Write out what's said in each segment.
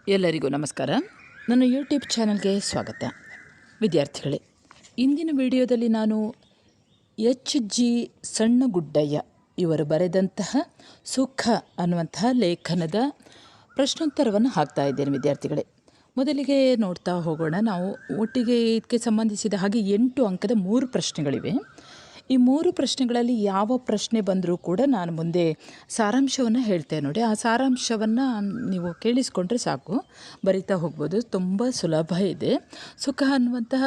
ಎಲ್ಲರಿಗೂ ನಮಸ್ಕಾರ. ನನ್ನ ಯೂಟ್ಯೂಬ್ ಚಾನಲ್ಗೆ ಸ್ವಾಗತ. ವಿದ್ಯಾರ್ಥಿಗಳೇ, ಇಂದಿನ ವಿಡಿಯೋದಲ್ಲಿ ನಾನು H.G. ಸಣ್ಣಗುಡ್ಡಯ್ಯ ಇವರು ಬರೆದಂತಹ ಸುಖ ಅನ್ನುವಂತಹ ಲೇಖನದ ಪ್ರಶ್ನೋತ್ತರವನ್ನು ಹಾಕ್ತಾ ಇದ್ದೇನೆ. ವಿದ್ಯಾರ್ಥಿಗಳೇ, ಮೊದಲಿಗೆ ನೋಡ್ತಾ ಹೋಗೋಣ. ನಾವು ಒಟ್ಟಿಗೆ ಇದಕ್ಕೆ ಸಂಬಂಧಿಸಿದ ಹಾಗೆ 8 ಅಂಕದ 3 ಪ್ರಶ್ನೆಗಳಿವೆ. ಈ 3 ಪ್ರಶ್ನೆಗಳಲ್ಲಿ ಯಾವ ಪ್ರಶ್ನೆ ಬಂದರೂ ಕೂಡ ನಾನು ಮುಂದೆ ಸಾರಾಂಶವನ್ನು ಹೇಳ್ತೇನೆ ನೋಡಿ. ಆ ಸಾರಾಂಶವನ್ನು ನೀವು ಕೇಳಿಸ್ಕೊಂಡ್ರೆ ಸಾಕು, ಬರಿತಾ ಹೋಗ್ಬೋದು. ತುಂಬ ಸುಲಭ ಇದೆ. ಸುಖ ಅನ್ನುವಂತಹ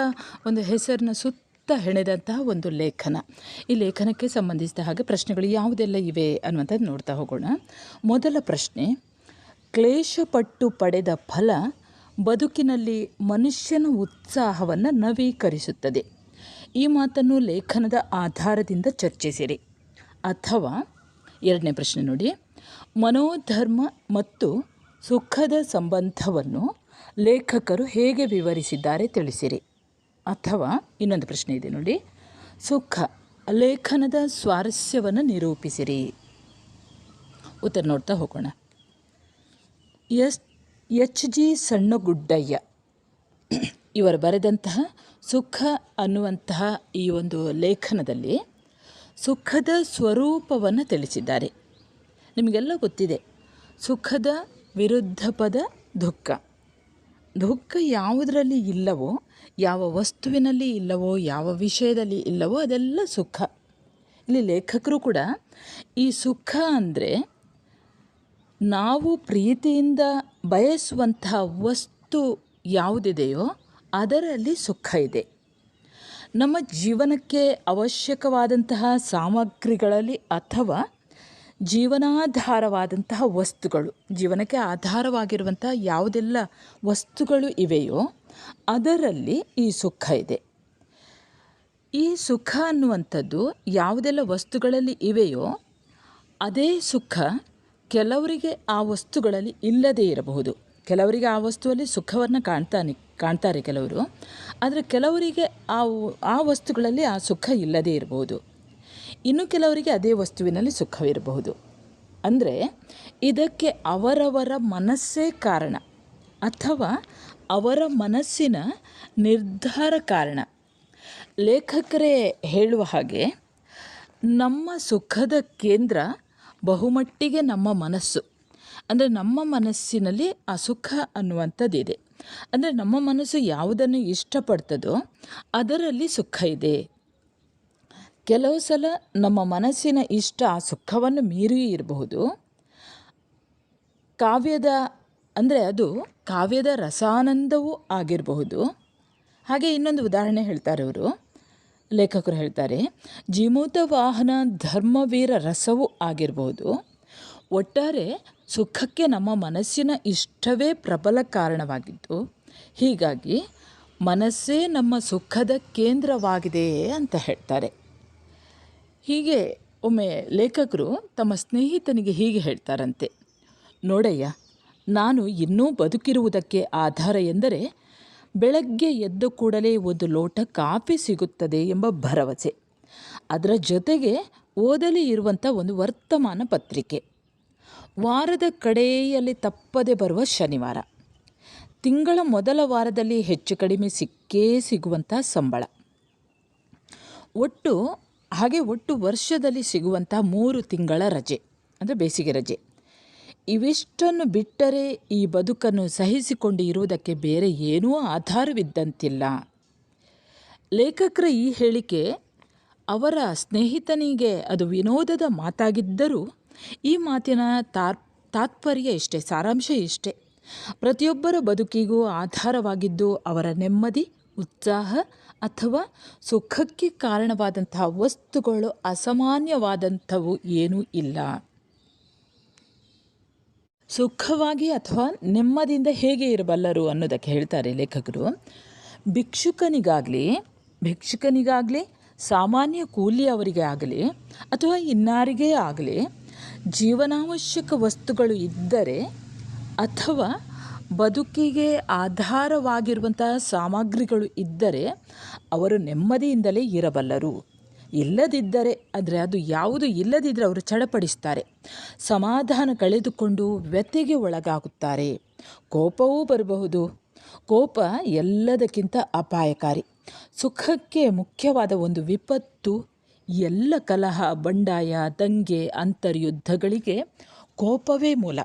ಒಂದು ಹೆಸರಿನ ಸುತ್ತ ಹೆಣೆದಂತಹ ಒಂದು ಲೇಖನ. ಈ ಲೇಖನಕ್ಕೆ ಸಂಬಂಧಿಸಿದ ಹಾಗೆ ಪ್ರಶ್ನೆಗಳು ಯಾವುದೆಲ್ಲ ಇವೆ ಅನ್ನುವಂಥದ್ದು ನೋಡ್ತಾ ಹೋಗೋಣ. ಮೊದಲ ಪ್ರಶ್ನೆ, ಕ್ಲೇಶಪಟ್ಟು ಪಡೆದ ಫಲ ಬದುಕಿನಲ್ಲಿ ಮನುಷ್ಯನ ಉತ್ಸಾಹವನ್ನು ನವೀಕರಿಸುತ್ತದೆ. ಈ ಮಾತನ್ನು ಲೇಖನದ ಆಧಾರದಿಂದ ಚರ್ಚಿಸಿರಿ. ಅಥವಾ ಎರಡನೇ ಪ್ರಶ್ನೆ ನೋಡಿ, ಮನೋಧರ್ಮ ಮತ್ತು ಸುಖದ ಸಂಬಂಧವನ್ನು ಲೇಖಕರು ಹೇಗೆ ವಿವರಿಸಿದ್ದಾರೆ ತಿಳಿಸಿರಿ. ಅಥವಾ ಇನ್ನೊಂದು ಪ್ರಶ್ನೆ ಇದೆ ನೋಡಿ, ಸುಖ ಲೇಖನದ ಸ್ವಾರಸ್ಯವನ್ನು ನಿರೂಪಿಸಿರಿ. ಉತ್ತರ ನೋಡ್ತಾ ಹೋಗೋಣ. H.G. ಸಣ್ಣಗುಡ್ಡಯ್ಯ ಇವರು ಬರೆದಂತಹ ಸುಖ ಅನ್ನುವಂತಹ ಈ ಒಂದು ಲೇಖನದಲ್ಲಿ ಸುಖದ ಸ್ವರೂಪವನ್ನು ತಿಳಿಸಿದ್ದಾರೆ. ನಿಮಗೆಲ್ಲ ಗೊತ್ತಿದೆ, ಸುಖದ ವಿರುದ್ಧ ಪದ ದುಃಖ. ದುಃಖ ಯಾವುದರಲ್ಲಿ ಇಲ್ಲವೋ, ಯಾವ ವಸ್ತುವಿನಲ್ಲಿ ಇಲ್ಲವೋ, ಯಾವ ವಿಷಯದಲ್ಲಿ ಇಲ್ಲವೋ ಅದೆಲ್ಲ ಸುಖ. ಇಲ್ಲಿ ಲೇಖಕರು ಕೂಡ ಈ ಸುಖ ಅಂದರೆ ನಾವು ಪ್ರೀತಿಯಿಂದ ಬಯಸುವಂತಹ ವಸ್ತು ಯಾವುದಿದೆಯೋ ಅದರಲ್ಲಿ ಸುಖ ಇದೆ. ನಮ್ಮ ಜೀವನಕ್ಕೆ ಅವಶ್ಯಕವಾದಂತಹ ಸಾಮಗ್ರಿಗಳಲ್ಲಿ ಅಥವಾ ಜೀವನಾಧಾರವಾದಂತಹ ವಸ್ತುಗಳು, ಜೀವನಕ್ಕೆ ಆಧಾರವಾಗಿರುವಂತಹ ಯಾವುದೆಲ್ಲ ವಸ್ತುಗಳು ಇವೆಯೋ ಅದರಲ್ಲಿ ಈ ಸುಖ ಇದೆ. ಈ ಸುಖ ಅನ್ನುವಂಥದ್ದು ಯಾವುದೆಲ್ಲ ವಸ್ತುಗಳಲ್ಲಿ ಇವೆಯೋ ಅದೇ ಸುಖ ಕೆಲವರಿಗೆ ಆ ವಸ್ತುಗಳಲ್ಲಿ ಇಲ್ಲದೇ ಇರಬಹುದು. ಕೆಲವರಿಗೆ ಆ ವಸ್ತುವಲ್ಲಿ ಸುಖವನ್ನು ಕಾಣ್ತಾರೆ ಕೆಲವರು, ಆದರೆ ಕೆಲವರಿಗೆ ಆ ವಸ್ತುಗಳಲ್ಲಿ ಆ ಸುಖ ಇಲ್ಲದೇ ಇರಬಹುದು. ಇನ್ನು ಕೆಲವರಿಗೆ ಅದೇ ವಸ್ತುವಿನಲ್ಲಿ ಸುಖವಿರಬಹುದು. ಅಂದರೆ ಇದಕ್ಕೆ ಅವರವರ ಮನಸ್ಸೇ ಕಾರಣ ಅಥವಾ ಅವರ ಮನಸ್ಸಿನ ನಿರ್ಧಾರ ಕಾರಣ. ಲೇಖಕರೇ ಹೇಳುವ ಹಾಗೆ ನಮ್ಮ ಸುಖದ ಕೇಂದ್ರ ಬಹುಮಟ್ಟಿಗೆ ನಮ್ಮ ಮನಸ್ಸು. ಅಂದರೆ ನಮ್ಮ ಮನಸ್ಸಿನಲ್ಲಿ ಆ ಸುಖ ಅನ್ನುವಂಥದ್ದಿದೆ. ಅಂದರೆ ನಮ್ಮ ಮನಸ್ಸು ಯಾವುದನ್ನು ಇಷ್ಟಪಡ್ತದೋ ಅದರಲ್ಲಿ ಸುಖ ಇದೆ. ಕೆಲವು ಸಲ ನಮ್ಮ ಮನಸ್ಸಿನ ಇಷ್ಟ ಆ ಸುಖವನ್ನು ಮೀರಿ ಇರಬಹುದು. ಅದು ಕಾವ್ಯದ ರಸಾನಂದವೂ ಆಗಿರಬಹುದು. ಹಾಗೆ ಇನ್ನೊಂದು ಉದಾಹರಣೆ ಹೇಳ್ತಾರೆ ಲೇಖಕರು ಹೇಳ್ತಾರೆ, ಜಿಮೂತ ವಾಹನ ಧರ್ಮವೀರ ರಸವೂ ಆಗಿರಬಹುದು. ಒಟ್ಟಾರೆ ಸುಖಕ್ಕೆ ನಮ್ಮ ಮನಸ್ಸಿನ ಇಷ್ಟವೇ ಪ್ರಬಲ ಕಾರಣವಾಗಿದ್ದು, ಹೀಗಾಗಿ ಮನಸ್ಸೇ ನಮ್ಮ ಸುಖದ ಕೇಂದ್ರವಾಗಿದೆ ಅಂತ ಹೇಳ್ತಾರೆ. ಹೀಗೆ ಒಮ್ಮೆ ಲೇಖಕರು ತಮ್ಮ ಸ್ನೇಹಿತನಿಗೆ ಹೀಗೆ ಹೇಳ್ತಾರಂತೆ, ನೋಡಯ್ಯ, ನಾನು ಇನ್ನೂ ಬದುಕಿರುವುದಕ್ಕೆ ಆಧಾರ ಎಂದರೆ ಬೆಳಗ್ಗೆ ಎದ್ದ ಕೂಡಲೇ ಒಂದು ಲೋಟ ಕಾಫಿ ಸಿಗುತ್ತದೆ ಎಂಬ ಭರವಸೆ. ಅದರ ಜೊತೆಗೆ ಓದಲಿ ಇರುವಂಥ ಒಂದು ವರ್ತಮಾನ ಪತ್ರಿಕೆ, ವಾರದ ಕಡೆಯಲ್ಲಿ ತಪ್ಪದೆ ಬರುವ ಶನಿವಾರ, ತಿಂಗಳ ಮೊದಲ ವಾರದಲ್ಲಿ ಹೆಚ್ಚು ಕಡಿಮೆ ಸಿಗುವಂಥ ಸಂಬಳ, ಒಟ್ಟು ವರ್ಷದಲ್ಲಿ ಸಿಗುವಂಥ 3 ತಿಂಗಳ ರಜೆ ಅಂದರೆ ಬೇಸಿಗೆ ರಜೆ. ಇವಿಷ್ಟನ್ನು ಬಿಟ್ಟರೆ ಈ ಬದುಕನ್ನು ಸಹಿಸಿಕೊಂಡು ಇರುವುದಕ್ಕೆ ಬೇರೆ ಏನೂ ಆಧಾರವಿದ್ದಂತಿಲ್ಲ. ಲೇಖಕರ ಈ ಹೇಳಿಕೆ ಅವರ ಸ್ನೇಹಿತನಿಗೆ ಅದು ವಿನೋದದ ಮಾತಾಗಿದ್ದರೂ ಈ ಮಾತಿನ ತಾತ್ಪರ್ಯ ಇಷ್ಟೇ, ಸಾರಾಂಶ ಇಷ್ಟೇ. ಪ್ರತಿಯೊಬ್ಬರ ಬದುಕಿಗೂ ಆಧಾರವಾಗಿದ್ದು ಅವರ ನೆಮ್ಮದಿ, ಉತ್ಸಾಹ ಅಥವಾ ಸುಖಕ್ಕೆ ಕಾರಣವಾದಂತಹ ವಸ್ತುಗಳು ಅಸಾಮಾನ್ಯವಾದಂಥವು ಏನೂ ಇಲ್ಲ. ಸುಖವಾಗಿ ಅಥವಾ ನೆಮ್ಮದಿಯಿಂದ ಹೇಗೆ ಇರಬಲ್ಲರು ಅನ್ನೋದಕ್ಕೆ ಹೇಳ್ತಾರೆ ಲೇಖಕರು. ಭಿಕ್ಷುಕನಿಗಾಗಲಿ ಸಾಮಾನ್ಯ ಕೂಲಿಯವರಿಗೆ ಆಗಲಿ ಅಥವಾ ಇನ್ನಾರಿಗೇ ಆಗಲಿ ಜೀವನಾವಶ್ಯಕ ವಸ್ತುಗಳು ಇದ್ದರೆ ಅಥವಾ ಬದುಕಿಗೆ ಆಧಾರವಾಗಿರುವಂತಹ ಸಾಮಗ್ರಿಗಳು ಇದ್ದರೆ ಅವರು ನೆಮ್ಮದಿಯಿಂದಲೇ ಇರಬಲ್ಲರು. ಇಲ್ಲದಿದ್ದರೆ ಅಂದರೆ ಅದು ಯಾವುದು ಇಲ್ಲದಿದ್ದರೆ ಅವರು ಚಡಪಡಿಸ್ತಾರೆ, ಸಮಾಧಾನ ಕಳೆದುಕೊಂಡು ವ್ಯಥೆಗೆ ಒಳಗಾಗುತ್ತಾರೆ. ಕೋಪವೂ ಬರಬಹುದು. ಕೋಪ ಎಲ್ಲದಕ್ಕಿಂತ ಅಪಾಯಕಾರಿ. ಸುಖಕ್ಕೆ ಮುಖ್ಯವಾದ ಒಂದು ವಿಪತ್ತು. ಎಲ್ಲ ಕಲಹ, ಬಂಡಾಯ, ದಂಗೆ, ಅಂತರ್ಯುದ್ಧಗಳಿಗೆ ಕೋಪವೇ ಮೂಲ.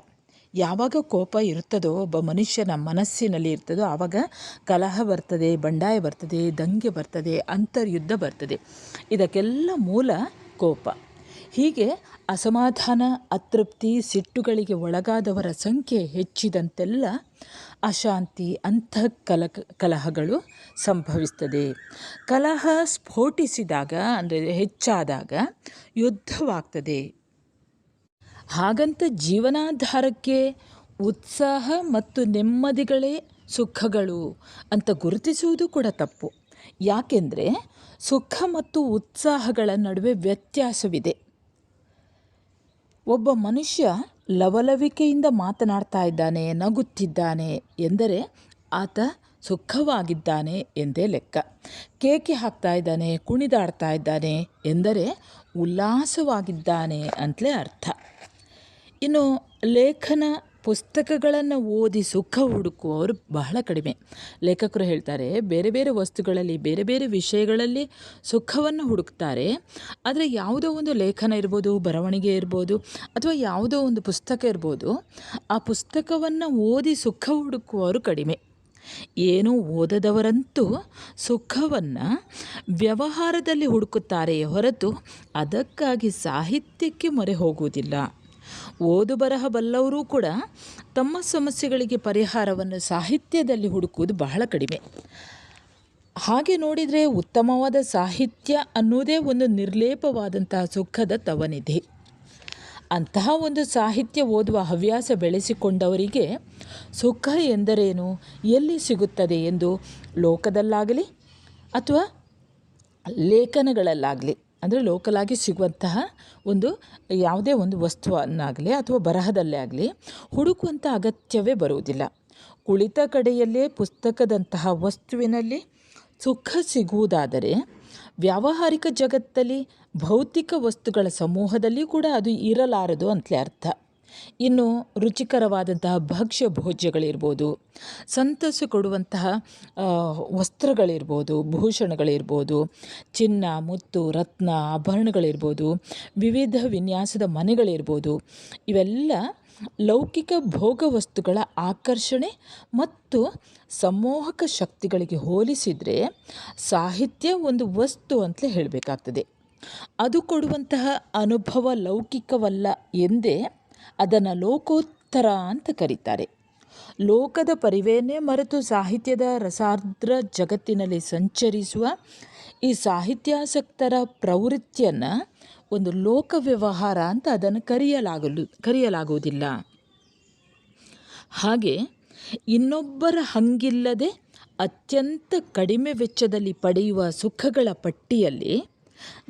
ಯಾವಾಗ ಕೋಪ ಇರುತ್ತದೋ, ಒಬ್ಬ ಮನುಷ್ಯನ ಮನಸ್ಸಿನಲ್ಲಿ ಇರ್ತದೋ, ಆವಾಗ ಕಲಹ ಬರ್ತದೆ, ಬಂಡಾಯ ಬರ್ತದೆ, ದಂಗೆ ಬರ್ತದೆ, ಅಂತರ್ಯುದ್ಧ ಬರ್ತದೆ. ಇದಕ್ಕೆಲ್ಲ ಮೂಲ ಕೋಪ. ಹೀಗೆ ಅಸಮಾಧಾನ, ಅತೃಪ್ತಿ, ಸಿಟ್ಟುಗಳಿಗೆ ಒಳಗಾದವರ ಸಂಖ್ಯೆ ಹೆಚ್ಚಿದಂತೆಲ್ಲ ಅಶಾಂತಿ, ಕಲಹಗಳು ಸಂಭವಿಸ್ತದೆ. ಕಲಹ ಸ್ಫೋಟಿಸಿದಾಗ ಅಂದರೆ ಹೆಚ್ಚಾದಾಗ ಯುದ್ಧವಾಗ್ತದೆ. ಹಾಗಂತ ಜೀವನಾಧಾರಕ್ಕೆ ಉತ್ಸಾಹ ಮತ್ತು ನೆಮ್ಮದಿಗಳೇ ಸುಖಗಳು ಅಂತ ಗುರುತಿಸುವುದು ಕೂಡ ತಪ್ಪು. ಯಾಕೆಂದರೆ ಸುಖ ಮತ್ತು ಉತ್ಸಾಹಗಳ ನಡುವೆ ವ್ಯತ್ಯಾಸವಿದೆ. ಒಬ್ಬ ಮನುಷ್ಯ ಲವಲವಿಕೆಯಿಂದ ಮಾತನಾಡ್ತಾ ಇದ್ದಾನೆ, ನಗುತ್ತಿದ್ದಾನೆ ಎಂದರೆ ಆತ ಸುಖವಾಗಿದ್ದಾನೆ ಎಂದೇ ಲೆಕ್ಕ. ಕೇಕೆ ಹಾಕ್ತಾ ಇದ್ದಾನೆ, ಕುಣಿದಾಡ್ತಾ ಇದ್ದಾನೆ ಎಂದರೆ ಉಲ್ಲಾಸವಾಗಿದ್ದಾನೆ ಅಂತಲೇ ಅರ್ಥ. ಇನ್ನು ಲೇಖನ ಪುಸ್ತಕಗಳನ್ನು ಓದಿ ಸುಖ ಹುಡುಕುವವರು ಬಹಳ ಕಡಿಮೆ. ಲೇಖಕರು ಹೇಳ್ತಾರೆ, ಬೇರೆ ಬೇರೆ ವಸ್ತುಗಳಲ್ಲಿ, ಬೇರೆ ಬೇರೆ ವಿಷಯಗಳಲ್ಲಿ ಸುಖವನ್ನು ಹುಡುಕ್ತಾರೆ. ಆದರೆ ಯಾವುದೋ ಒಂದು ಲೇಖನ ಇರ್ಬೋದು, ಬರವಣಿಗೆ ಇರ್ಬೋದು, ಅಥವಾ ಯಾವುದೋ ಒಂದು ಪುಸ್ತಕ ಇರ್ಬೋದು, ಆ ಪುಸ್ತಕವನ್ನು ಓದಿ ಸುಖ ಹುಡುಕುವವರು ಕಡಿಮೆ. ಏನೂ ಓದದವರಂತೂ ಸುಖವನ್ನು ವ್ಯವಹಾರದಲ್ಲಿ ಹುಡುಕುತ್ತಾರೆಯೇ ಹೊರತು ಅದಕ್ಕಾಗಿ ಸಾಹಿತ್ಯಕ್ಕೆ ಮೊರೆ ಹೋಗುವುದಿಲ್ಲ. ಓದು ಬರಹ ಬಲ್ಲವರೂ ಕೂಡ ತಮ್ಮ ಸಮಸ್ಯೆಗಳಿಗೆ ಪರಿಹಾರವನ್ನು ಸಾಹಿತ್ಯದಲ್ಲಿ ಹುಡುಕುವುದು ಬಹಳ ಕಡಿಮೆ. ಹಾಗೆ ನೋಡಿದರೆ ಉತ್ತಮವಾದ ಸಾಹಿತ್ಯ ಅನ್ನೋದೇ ಒಂದು ನಿರ್ಲೇಪವಾದಂತಹ ಸುಖದ ತವನಿಧಿ. ಅಂತಹ ಒಂದು ಸಾಹಿತ್ಯ ಓದುವ ಹವ್ಯಾಸ ಬೆಳೆಸಿಕೊಂಡವರಿಗೆ ಸುಖ ಎಂದರೇನು, ಎಲ್ಲಿ ಸಿಗುತ್ತದೆ ಎಂದು ಲೋಕದಲ್ಲಾಗಲಿ ಅಥವಾ ಲೇಖನಗಳಲ್ಲಾಗಲಿ, ಅಂದರೆ ಲೋಕಲಾಗಿ ಸಿಗುವಂತಹ ಒಂದು ಯಾವುದೇ ಒಂದು ವಸ್ತುವನ್ನಾಗಲಿ ಅಥವಾ ಬರಹದಲ್ಲೇ ಆಗಲಿ ಹುಡುಕುವಂಥ ಅಗತ್ಯವೇ ಬರುವುದಿಲ್ಲ. ಕುಳಿತ ಕಡೆಯಲ್ಲೇ ಪುಸ್ತಕದಂತಹ ವಸ್ತುವಿನಲ್ಲಿ ಸುಖ ಸಿಗುವುದಾದರೆ ವ್ಯಾವಹಾರಿಕ ಜಗತ್ತಲ್ಲಿ ಭೌತಿಕ ವಸ್ತುಗಳ ಸಮೂಹದಲ್ಲಿ ಕೂಡ ಅದು ಇರಲಾರದು ಅಂತಲೇ ಅರ್ಥ. ಇನ್ನು ರುಚಿಕರವಾದಂತಹ ಭಕ್ಷ್ಯ ಭೋಜ್ಯಗಳಿರ್ಬೋದು, ಸಂತಸ ಕೊಡುವಂತಹ ವಸ್ತ್ರಗಳಿರ್ಬೋದು, ಭೂಷಣಗಳಿರ್ಬೋದು, ಚಿನ್ನ, ಮುತ್ತು, ರತ್ನ, ಆಭರಣಗಳಿರ್ಬೋದು, ವಿವಿಧ ವಿನ್ಯಾಸದ ಮನೆಗಳಿರ್ಬೋದು, ಇವೆಲ್ಲ ಲೌಕಿಕ ಭೋಗ ವಸ್ತುಗಳ ಆಕರ್ಷಣೆ ಮತ್ತು ಸಂಮೋಹಕ ಶಕ್ತಿಗಳಿಗೆ ಹೋಲಿಸಿದರೆ ಸಾಹಿತ್ಯ ಒಂದು ವಸ್ತು ಅಂತಲೇ ಹೇಳಬೇಕಾಗ್ತದೆ. ಅದು ಕೊಡುವಂತಹ ಅನುಭವ ಲೌಕಿಕವಲ್ಲ ಎಂದೇ ಅದನ್ನು ಲೋಕೋತ್ತರ ಅಂತ ಕರೀತಾರೆ. ಲೋಕದ ಪರಿವೇನೇ ಮರೆತು ಸಾಹಿತ್ಯದ ರಸಾರ್ದ್ರ ಜಗತ್ತಿನಲ್ಲಿ ಸಂಚರಿಸುವ ಈ ಸಾಹಿತ್ಯಾಸಕ್ತರ ಪ್ರವೃತ್ತಿಯನ್ನು ಒಂದು ಲೋಕ ವ್ಯವಹಾರ ಅಂತ ಅದನ್ನು ಕರೆಯಲಾಗುವುದಿಲ್ಲ. ಹಾಗೆ ಇನ್ನೊಬ್ಬರ ಹಂಗಿಲ್ಲದೆ ಅತ್ಯಂತ ಕಡಿಮೆ ವೆಚ್ಚದಲ್ಲಿ ಪಡೆಯುವ ಸುಖಗಳ ಪಟ್ಟಿಯಲ್ಲಿ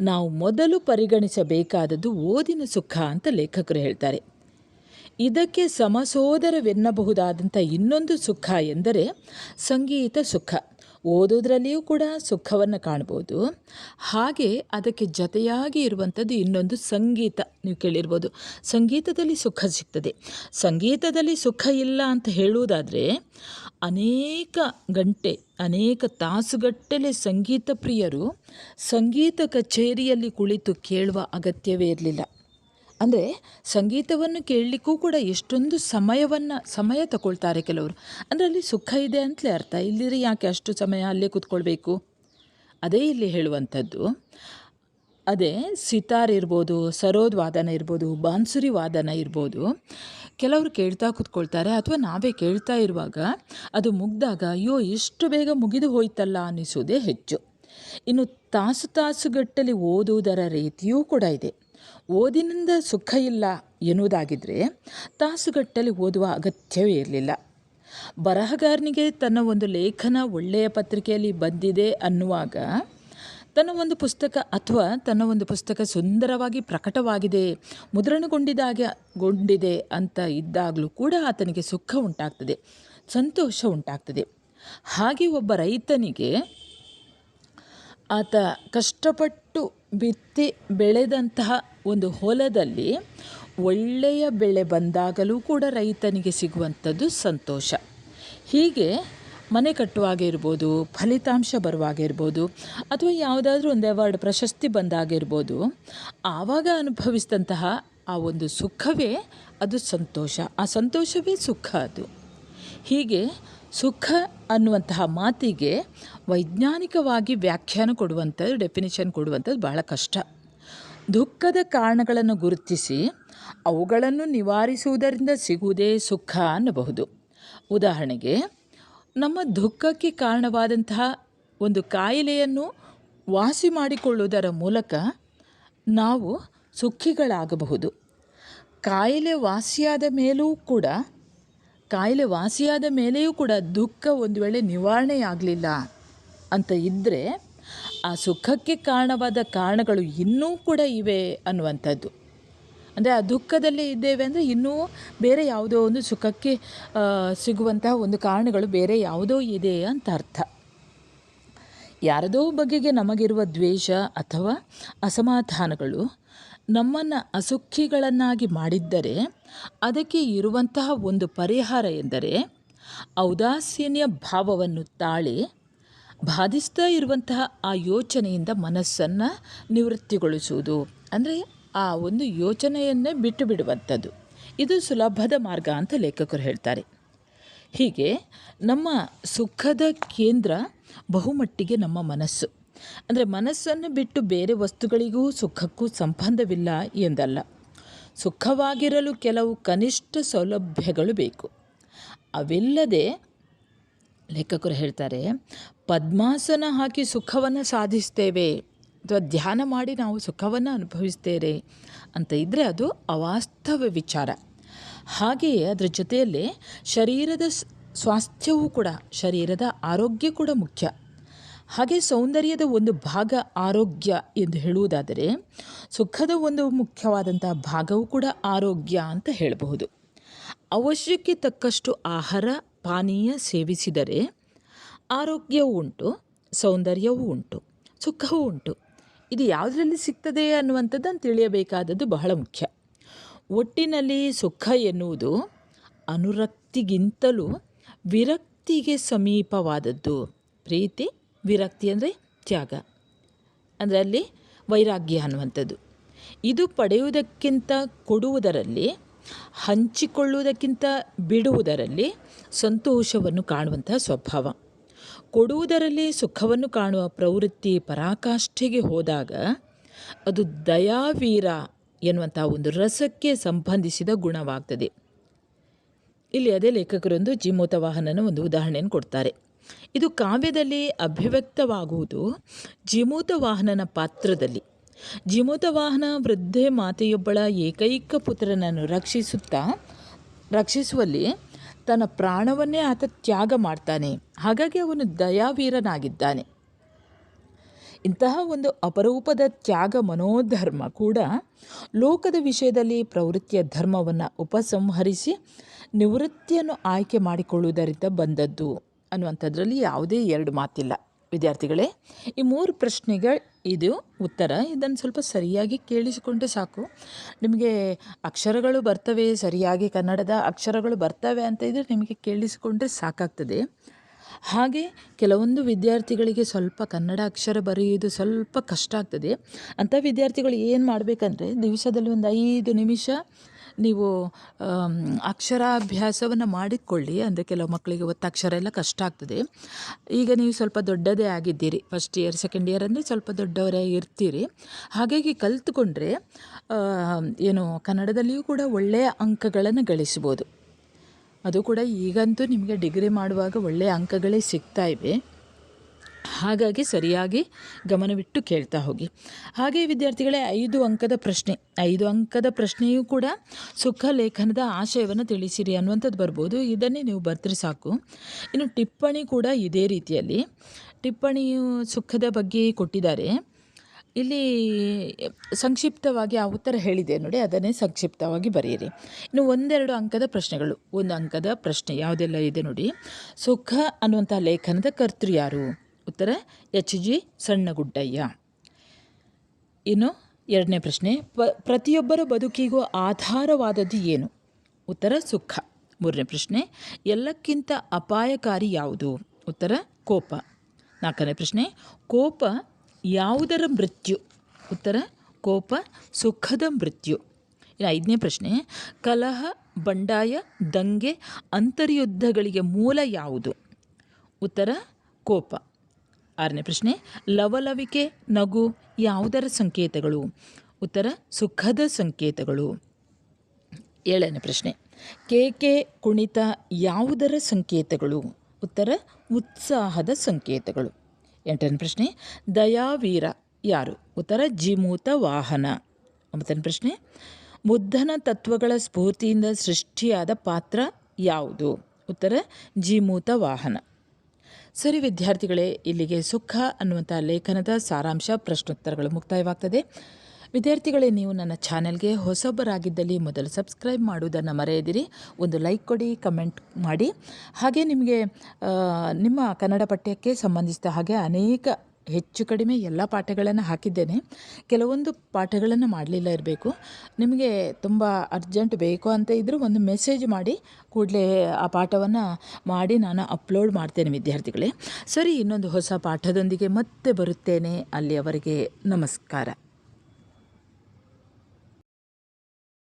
ನಾವು ಮೊದಲು ಪರಿಗಣಿಸಬೇಕಾದದ್ದು ಓದಿನ ಸುಖ ಅಂತ ಲೇಖಕರು ಹೇಳ್ತಾರೆ. ಇದಕ್ಕೆ ಸಮಸೋದರವೆನ್ನಬಹುದಾದಂಥ ಇನ್ನೊಂದು ಸುಖ ಎಂದರೆ ಸಂಗೀತ ಸುಖ. ಓದೋದ್ರಲ್ಲಿಯೂ ಕೂಡ ಸುಖವನ್ನು ಕಾಣ್ಬೋದು. ಹಾಗೆ ಅದಕ್ಕೆ ಜೊತೆಯಾಗಿ ಇರುವಂಥದ್ದು ಇನ್ನೊಂದು ಸಂಗೀತ. ನೀವು ಕೇಳಿರ್ಬೋದು, ಸಂಗೀತದಲ್ಲಿ ಸುಖ ಸಿಗ್ತದೆ. ಸಂಗೀತದಲ್ಲಿ ಸುಖ ಇಲ್ಲ ಅಂತ ಹೇಳುವುದಾದರೆ ಅನೇಕ ಗಂಟೆ, ಅನೇಕ ತಾಸುಗಟ್ಟಲೆ ಸಂಗೀತ ಪ್ರಿಯರು ಸಂಗೀತ ಕಚೇರಿಯಲ್ಲಿ ಕುಳಿತು ಕೇಳುವ ಅಗತ್ಯವೇ ಇರಲಿಲ್ಲ. ಅಂದರೆ ಸಂಗೀತವನ್ನು ಕೇಳಲಿಕ್ಕೂ ಕೂಡ ಎಷ್ಟೊಂದು ಸಮಯ ತಗೊಳ್ತಾರೆ ಕೆಲವರು. ಅಂದರೆ ಅಲ್ಲಿ ಸುಖ ಇದೆ ಅಂತಲೇ ಅರ್ಥ. ಇಲ್ಲಿದ್ರೆ ಯಾಕೆ ಅಷ್ಟು ಸಮಯ ಅಲ್ಲೇ ಕೂತ್ಕೊಳ್ಬೇಕು? ಅದೇ ಇಲ್ಲಿ ಹೇಳುವಂಥದ್ದು. ಅದೇ ಸಿತಾರ್ ಇರ್ಬೋದು, ಸರೋದ್ ವಾದನ ಇರ್ಬೋದು, ಬಾನ್ಸುರಿ ವಾದನ ಇರ್ಬೋದು, ಕೆಲವರು ಕೇಳ್ತಾ ಕೂತ್ಕೊಳ್ತಾರೆ. ಅಥವಾ ನಾವೇ ಕೇಳ್ತಾ ಇರುವಾಗ ಅದು ಮುಗಿದಾಗ ಅಯ್ಯೋ ಎಷ್ಟು ಬೇಗ ಮುಗಿದು ಹೋಯ್ತಲ್ಲ ಅನ್ನಿಸೋದೇ ಹೆಚ್ಚು. ಇನ್ನು ತಾಸುಗಟ್ಟಲೆ ಓದುವುದರ ರೀತಿಯೂ ಕೂಡ ಇದೆ. ಓದಿನಿಂದ ಸುಖ ಇಲ್ಲ ಎನ್ನುವುದಾಗಿದ್ದರೆ ತಾಸುಗಟ್ಟಲೆ ಓದುವ ಅಗತ್ಯವೇ ಇರಲಿಲ್ಲ. ಬರಹಗಾರನಿಗೆ ತನ್ನ ಒಂದು ಲೇಖನ ಒಳ್ಳೆಯ ಪತ್ರಿಕೆಯಲ್ಲಿ ಬಂದಿದೆ ಅನ್ನುವಾಗ, ತನ್ನ ಒಂದು ಪುಸ್ತಕ ಅಥವಾ ತನ್ನ ಒಂದು ಪುಸ್ತಕ ಸುಂದರವಾಗಿ ಪ್ರಕಟವಾಗಿದೆ, ಮುದ್ರಣಗೊಂಡಿದೆ ಅಂತ ಇದ್ದಾಗಲೂ ಕೂಡ ಆತನಿಗೆ ಸುಖ ಉಂಟಾಗ್ತದೆ, ಸಂತೋಷ ಉಂಟಾಗ್ತದೆ. ಹಾಗೆ ಒಬ್ಬ ರೈತನಿಗೆ ಆತ ಕಷ್ಟಪಟ್ಟು ಬಿತ್ತಿ ಬೆಳೆದಂತಹ ಒಂದು ಹೊಲದಲ್ಲಿ ಒಳ್ಳೆಯ ಬೆಳೆ ಬಂದಾಗಲೂ ಕೂಡ ರೈತನಿಗೆ ಸಿಗುವಂಥದ್ದು ಸಂತೋಷ. ಹೀಗೆ ಮನೆ ಕಟ್ಟುವಾಗಿರ್ಬೋದು, ಫಲಿತಾಂಶ ಬರುವಾಗಿರ್ಬೋದು, ಅಥವಾ ಯಾವುದಾದ್ರೂ ಒಂದು ಅವಾರ್ಡ್ ಪ್ರಶಸ್ತಿ ಬಂದಾಗಿರ್ಬೋದು, ಆವಾಗ ಅನುಭವಿಸಿದಂತಹ ಆ ಒಂದು ಸುಖವೇ ಅದು ಸಂತೋಷ, ಆ ಸಂತೋಷವೇ ಸುಖ. ಅದು ಹೀಗೆ ಸುಖ ಅನ್ನುವಂತಹ ಮಾತಿಗೆ ವೈಜ್ಞಾನಿಕವಾಗಿ ವ್ಯಾಖ್ಯಾನ ಕೊಡುವಂಥದ್ದು, ಡೆಫಿನಿಷನ್ ಕೊಡುವಂಥದ್ದು ಬಹಳ ಕಷ್ಟ. ದುಃಖದ ಕಾರಣಗಳನ್ನು ಗುರುತಿಸಿ ಅವುಗಳನ್ನು ನಿವಾರಿಸುವುದರಿಂದ ಸಿಗುವುದೇ ಸುಖ ಅನ್ನಬಹುದು. ಉದಾಹರಣೆಗೆ, ನಮ್ಮ ದುಃಖಕ್ಕೆ ಕಾರಣವಾದಂತಹ ಒಂದು ಕಾಯಿಲೆಯನ್ನು ವಾಸಿ ಮಾಡಿಕೊಳ್ಳುವುದರ ಮೂಲಕ ನಾವು ಸುಖಿಗಳಾಗಬಹುದು. ಕಾಯಿಲೆ ವಾಸಿಯಾದ ಮೇಲೆಯೂ ಕೂಡ ದುಃಖ ಒಂದು ವೇಳೆ ನಿವಾರಣೆಯಾಗಲಿಲ್ಲ ಅಂತ ಇದ್ದರೆ ಆ ಸುಖಕ್ಕೆ ಕಾರಣವಾದ ಕಾರಣಗಳು ಇನ್ನೂ ಕೂಡ ಇವೆ ಅನ್ನುವಂಥದ್ದು. ಅಂದರೆ ಆ ದುಃಖದಲ್ಲಿ ಇದ್ದೇವೆ ಅಂದರೆ ಇನ್ನೂ ಬೇರೆ ಯಾವುದೋ ಒಂದು ಸುಖಕ್ಕೆ ಸಿಗುವಂತಹ ಒಂದು ಕಾರಣಗಳು ಬೇರೆ ಯಾವುದೋ ಇದೆ ಅಂತ ಅರ್ಥ. ಯಾರದೋ ಬಗೆಗೆ ನಮಗಿರುವ ದ್ವೇಷ ಅಥವಾ ಅಸಮಾಧಾನಗಳು ನಮ್ಮನ್ನು ಅಸುಖಿಗಳನ್ನಾಗಿ ಮಾಡಿದ್ದರೆ ಅದಕ್ಕೆ ಇರುವಂತಹ ಒಂದು ಪರಿಹಾರ ಎಂದರೆ ಔದಾಸೀನ್ಯ ಭಾವವನ್ನು ತಾಳಿ ಬಾಧಿಸ್ತಾ ಇರುವಂತಹ ಆ ಯೋಚನೆಯಿಂದ ಮನಸ್ಸನ್ನು ನಿವೃತ್ತಿಗೊಳಿಸುವುದು. ಅಂದರೆ ಆ ಒಂದು ಯೋಚನೆಯನ್ನೇ ಬಿಟ್ಟು ಬಿಡುವಂಥದ್ದು. ಇದು ಸುಲಭದ ಮಾರ್ಗ ಅಂತ ಲೇಖಕರು ಹೇಳ್ತಾರೆ. ಹೀಗೆ ನಮ್ಮ ಸುಖದ ಕೇಂದ್ರ ಬಹುಮಟ್ಟಿಗೆ ನಮ್ಮ ಮನಸ್ಸು. ಅಂದರೆ ಮನಸ್ಸನ್ನು ಬಿಟ್ಟು ಬೇರೆ ವಸ್ತುಗಳಿಗೂ ಸುಖಕ್ಕೂ ಸಂಬಂಧವಿಲ್ಲ ಎಂದಲ್ಲ. ಸುಖವಾಗಿರಲು ಕೆಲವು ಕನಿಷ್ಠ ಸೌಲಭ್ಯಗಳು ಬೇಕು. ಅವಿಲ್ಲದೆ ಲೇಖಕರು ಹೇಳ್ತಾರೆ, ಪದ್ಮಾಸನ ಹಾಕಿ ಸುಖವನ್ನು ಸಾಧಿಸ್ತೇವೆ ಅಥವಾ ಧ್ಯಾನ ಮಾಡಿ ನಾವು ಸುಖವನ್ನು ಅನುಭವಿಸ್ತೇವೆ ಅಂತ ಇದ್ದರೆ ಅದು ಅವಾಸ್ತವ ವಿಚಾರ. ಹಾಗೆಯೇ ಅದರ ಜೊತೆಯಲ್ಲೇ ಶರೀರದ ಸ್ವಾಸ್ಥ್ಯವೂ ಕೂಡ, ಶರೀರದ ಆರೋಗ್ಯ ಕೂಡ ಮುಖ್ಯ. ಹಾಗೆ ಸೌಂದರ್ಯದ ಒಂದು ಭಾಗ ಆರೋಗ್ಯ ಎಂದು ಹೇಳುವುದಾದರೆ ಸುಖದ ಒಂದು ಮುಖ್ಯವಾದಂತಹ ಭಾಗವೂ ಕೂಡ ಆರೋಗ್ಯ ಅಂತ ಹೇಳಬಹುದು. ಅವಶ್ಯಕ್ಕೆ ತಕ್ಕಷ್ಟು ಆಹಾರ ಪಾನೀಯ ಸೇವಿಸಿದರೆ ಆರೋಗ್ಯವೂ ಉಂಟು, ಸೌಂದರ್ಯವೂ ಉಂಟು, ಸುಖವೂ ಉಂಟು. ಇದು ಯಾವುದರಲ್ಲಿ ಸಿಗ್ತದೆ ಅನ್ನುವಂಥದ್ದನ್ನು ತಿಳಿಯಬೇಕಾದದ್ದು ಬಹಳ ಮುಖ್ಯ. ಒಟ್ಟಿನಲ್ಲಿ ಸುಖ ಎನ್ನುವುದು ಅನುರಕ್ತಿಗಿಂತಲೂ ವಿರಕ್ತಿಗೆ ಸಮೀಪವಾದದ್ದು. ಪ್ರೀತಿ, ವಿರಕ್ತಿ ಅಂದರೆ ತ್ಯಾಗ, ಅಂದರೆ ಅಲ್ಲಿ ವೈರಾಗ್ಯ ಅನ್ನುವಂಥದ್ದು. ಇದು ಪಡೆಯುವುದಕ್ಕಿಂತ ಕೊಡುವುದರಲ್ಲಿ, ಹಂಚಿಕೊಳ್ಳುವುದಕ್ಕಿಂತ ಬಿಡುವುದರಲ್ಲಿ ಸಂತೋಷವನ್ನು ಕಾಣುವಂತಹ ಸ್ವಭಾವ. ಕೊಡುವುದರಲ್ಲಿ ಸುಖವನ್ನು ಕಾಣುವ ಪ್ರವೃತ್ತಿ ಪರಾಕಾಷ್ಠೆಗೆ ಹೋದಾಗ ಅದು ದಯಾವೀರ ಎನ್ನುವಂತಹ ಒಂದು ರಸಕ್ಕೆ ಸಂಬಂಧಿಸಿದ ಗುಣವಾಗ್ತದೆ. ಇಲ್ಲಿ ಅದೇ ಲೇಖಕರೊಂದು ಜೀಮೂತ ವಾಹನನ ಒಂದು ಉದಾಹರಣೆಯನ್ನು ಕೊಡ್ತಾರೆ. ಇದು ಕಾವ್ಯದಲ್ಲಿ ಅಭಿವ್ಯಕ್ತವಾಗುವುದು ಜೀಮೂತ ವಾಹನನ ಪಾತ್ರದಲ್ಲಿ. ಜೀಮೂತ ವಾಹನ ವೃದ್ಧೆ ಮಾತೆಯೊಬ್ಬಳ ಏಕೈಕ ಪುತ್ರನನ್ನು ರಕ್ಷಿಸುವಲ್ಲಿ ತನ್ನ ಪ್ರಾಣವನ್ನೇ ಆತ ತ್ಯಾಗ ಮಾಡ್ತಾನೆ. ಹಾಗಾಗಿ ಅವನು ದಯಾವೀರನಾಗಿದ್ದಾನೆ. ಇಂತಹ ಒಂದು ಅಪರೂಪದ ತ್ಯಾಗ ಮನೋಧರ್ಮ ಕೂಡ ಲೋಕದ ವಿಷಯದಲ್ಲಿ ಪ್ರವೃತ್ತಿಯ ಧರ್ಮವನ್ನು ಉಪಸಂಹರಿಸಿ ನಿವೃತ್ತಿಯನ್ನು ಆಯ್ಕೆ ಮಾಡಿಕೊಳ್ಳುವುದರಿಂದ ಬಂದದ್ದು ಅನ್ನುವಂಥದ್ರಲ್ಲಿ ಯಾವುದೇ ಎರಡು ಮಾತಿಲ್ಲ. ವಿದ್ಯಾರ್ಥಿಗಳೇ, ಈ 3 ಪ್ರಶ್ನೆಗಳು ಇದು ಉತ್ತರ. ಇದನ್ನು ಸ್ವಲ್ಪ ಸರಿಯಾಗಿ ಕೇಳಿಸಿಕೊಂಡ್ರೆ ಸಾಕು. ನಿಮಗೆ ಅಕ್ಷರಗಳು ಬರ್ತವೆ, ಸರಿಯಾಗಿ ಕನ್ನಡದ ಅಕ್ಷರಗಳು ಬರ್ತವೆ ಅಂತ ಇದ್ದರೆ ನಿಮಗೆ ಕೇಳಿಸಿಕೊಂಡ್ರೆ ಸಾಕಾಗ್ತದೆ. ಹಾಗೆ ಕೆಲವೊಂದು ವಿದ್ಯಾರ್ಥಿಗಳಿಗೆ ಸ್ವಲ್ಪ ಕನ್ನಡ ಅಕ್ಷರ ಬರೆಯುವುದು ಸ್ವಲ್ಪ ಕಷ್ಟ ಆಗ್ತದೆ. ಅಂಥ ವಿದ್ಯಾರ್ಥಿಗಳು ಏನು ಮಾಡಬೇಕಂದ್ರೆ, ದಿವಸದಲ್ಲಿ ಒಂದು 5 ನಿಮಿಷ ನೀವು ಅಕ್ಷರಾಭ್ಯಾಸವನ್ನು ಮಾಡಿಕೊಳ್ಳಿ. ಅಂದರೆ ಕೆಲವು ಮಕ್ಕಳಿಗೆ ಒತ್ತಕ್ಷರ ಎಲ್ಲ ಕಷ್ಟ ಆಗ್ತದೆ. ಈಗ ನೀವು ಸ್ವಲ್ಪ ದೊಡ್ಡದೇ ಆಗಿದ್ದೀರಿ, ಫಸ್ಟ್ ಇಯರ್ ಸೆಕೆಂಡ್ ಇಯರ್ ಅಂದರೆ ಸ್ವಲ್ಪ ದೊಡ್ಡವರೇ ಇರ್ತೀರಿ. ಹಾಗಾಗಿ ಕಲಿತುಕೊಂಡ್ರೆ ಕನ್ನಡದಲ್ಲಿಯೂ ಕೂಡ ಒಳ್ಳೆಯ ಅಂಕಗಳನ್ನು ಗಳಿಸ್ಬೋದು. ಅದು ಕೂಡ ಈಗಂತೂ ನಿಮಗೆ ಡಿಗ್ರಿ ಮಾಡುವಾಗ ಒಳ್ಳೆಯ ಅಂಕಗಳೇ ಸಿಗ್ತಾ ಇವೆ. ಹಾಗಾಗಿ ಸರಿಯಾಗಿ ಗಮನವಿಟ್ಟು ಕೇಳ್ತಾ ಹೋಗಿ. ಹಾಗೆ ವಿದ್ಯಾರ್ಥಿಗಳೇ, 5 ಅಂಕದ ಪ್ರಶ್ನೆಯೂ ಕೂಡ ಸುಖ ಲೇಖನದ ಆಶಯವನ್ನು ತಿಳಿಸಿರಿ ಅನ್ನುವಂಥದ್ದು ಬರ್ಬೋದು. ಇದನ್ನೇ ನೀವು ಬರ್ತ್ರಿ ಸಾಕು. ಇನ್ನು ಟಿಪ್ಪಣಿ ಕೂಡ ಇದೇ ರೀತಿಯಲ್ಲಿ ಟಿಪ್ಪಣಿಯು ಸುಖದ ಬಗ್ಗೆ ಕೊಟ್ಟಿದ್ದಾರೆ. ಇಲ್ಲಿ ಸಂಕ್ಷಿಪ್ತವಾಗಿ ಆ ಉತ್ತರ ಹೇಳಿದೆ ನೋಡಿ, ಅದನ್ನೇ ಸಂಕ್ಷಿಪ್ತವಾಗಿ ಬರೆಯಿರಿ. ಇನ್ನು 1-2 ಅಂಕದ ಪ್ರಶ್ನೆಗಳು. 1 ಅಂಕದ ಪ್ರಶ್ನೆ ಯಾವುದೆಲ್ಲ ಇದೆ ನೋಡಿ. ಸುಖ ಅನ್ನುವಂಥ ಲೇಖನದ ಕರ್ತೃ ಯಾರು? ಉತ್ತರ H.G. ಸಣ್ಣಗುಡ್ಡಯ್ಯ. ಇನ್ನು ಎರಡನೇ ಪ್ರಶ್ನೆ, ಪ್ರತಿಯೊಬ್ಬರ ಬದುಕಿಗೂ ಆಧಾರವಾದದ್ದು ಏನು? ಉತ್ತರ ಸುಖ. ಮೂರನೇ ಪ್ರಶ್ನೆ, ಎಲ್ಲಕ್ಕಿಂತ ಅಪಾಯಕಾರಿ ಯಾವುದು? ಉತ್ತರ ಕೋಪ. ನಾಲ್ಕನೇ ಪ್ರಶ್ನೆ, ಕೋಪ ಯಾವುದರ ಮೃತ್ಯು? ಉತ್ತರ ಕೋಪ ಸುಖದ ಮೃತ್ಯು. ಇನ್ನು ಐದನೇ ಪ್ರಶ್ನೆ, ಕಲಹ, ಬಂಡಾಯ, ದಂಗೆ, ಅಂತರ್ಯುದ್ಧಗಳಿಗೆ ಮೂಲ ಯಾವುದು? ಉತ್ತರ ಕೋಪ. ಆರನೇ ಪ್ರಶ್ನೆ, ಲವಲವಿಕೆ, ನಗು ಯಾವುದರ ಸಂಕೇತಗಳು? ಉತ್ತರ ಸುಖದ ಸಂಕೇತಗಳು. ಏಳನೇ ಪ್ರಶ್ನೆ, ಕೇಕೆ, ಕುಣಿತ ಯಾವುದರ ಸಂಕೇತಗಳು? ಉತ್ತರ ಉತ್ಸಾಹದ ಸಂಕೇತಗಳು. ಎಂಟನೇ ಪ್ರಶ್ನೆ, ದಯಾವೀರ ಯಾರು? ಉತ್ತರ ಜಿಮೂತ ವಾಹನ. ಒಂಬತ್ತನೇ ಪ್ರಶ್ನೆ, ಬುದ್ಧನ ತತ್ವಗಳ ಸ್ಫೂರ್ತಿಯಿಂದ ಸೃಷ್ಟಿಯಾದ ಪಾತ್ರ ಯಾವುದು? ಉತ್ತರ ಜಿಮೂತ ವಾಹನ. ಸರಿ ವಿದ್ಯಾರ್ಥಿಗಳೇ, ಇಲ್ಲಿಗೆ ಸುಖ ಅನ್ನುವಂಥ ಲೇಖನದ ಸಾರಾಂಶ ಪ್ರಶ್ನೋತ್ತರಗಳು ಮುಕ್ತಾಯವಾಗ್ತದೆ. ವಿದ್ಯಾರ್ಥಿಗಳೇ, ನೀವು ನನ್ನ ಚಾನೆಲ್ಗೆ ಹೊಸಬರಾಗಿದ್ದಲ್ಲಿ ಮೊದಲು ಸಬ್ಸ್ಕ್ರೈಬ್ ಮಾಡುವುದನ್ನು ಮರೆಯದಿರಿ. ಒಂದು ಲೈಕ್ ಕೊಡಿ, ಕಮೆಂಟ್ ಮಾಡಿ. ಹಾಗೆ ನಿಮಗೆ ನಿಮ್ಮ ಕನ್ನಡ ಪಠ್ಯಕ್ಕೆ ಸಂಬಂಧಿಸಿದ ಹಾಗೆ ಅನೇಕ ಹೆಚ್ಚು ಕಡಿಮೆ ಎಲ್ಲ ಪಾಠಗಳನ್ನು ಹಾಕಿದ್ದೇನೆ. ಕೆಲವೊಂದು ಪಾಠಗಳನ್ನು ಮಾಡಲಿಲ್ಲ ಇರಬೇಕು. ನಿಮಗೆ ತುಂಬ ಅರ್ಜೆಂಟ್ ಬೇಕು ಅಂತ ಇದ್ದರೂ ಒಂದು ಮೆಸೇಜ್ ಮಾಡಿ, ಕೂಡಲೇ ಆ ಪಾಠವನ್ನು ಮಾಡಿ ನಾನು ಅಪ್ಲೋಡ್ ಮಾಡ್ತೇನೆ ವಿದ್ಯಾರ್ಥಿಗಳೇ. ಸರಿ, ಇನ್ನೊಂದು ಹೊಸ ಪಾಠದೊಂದಿಗೆ ಮತ್ತೆ ಬರುತ್ತೇನೆ. ಅಲ್ಲಿಯವರೆಗೆ ನಮಸ್ಕಾರ.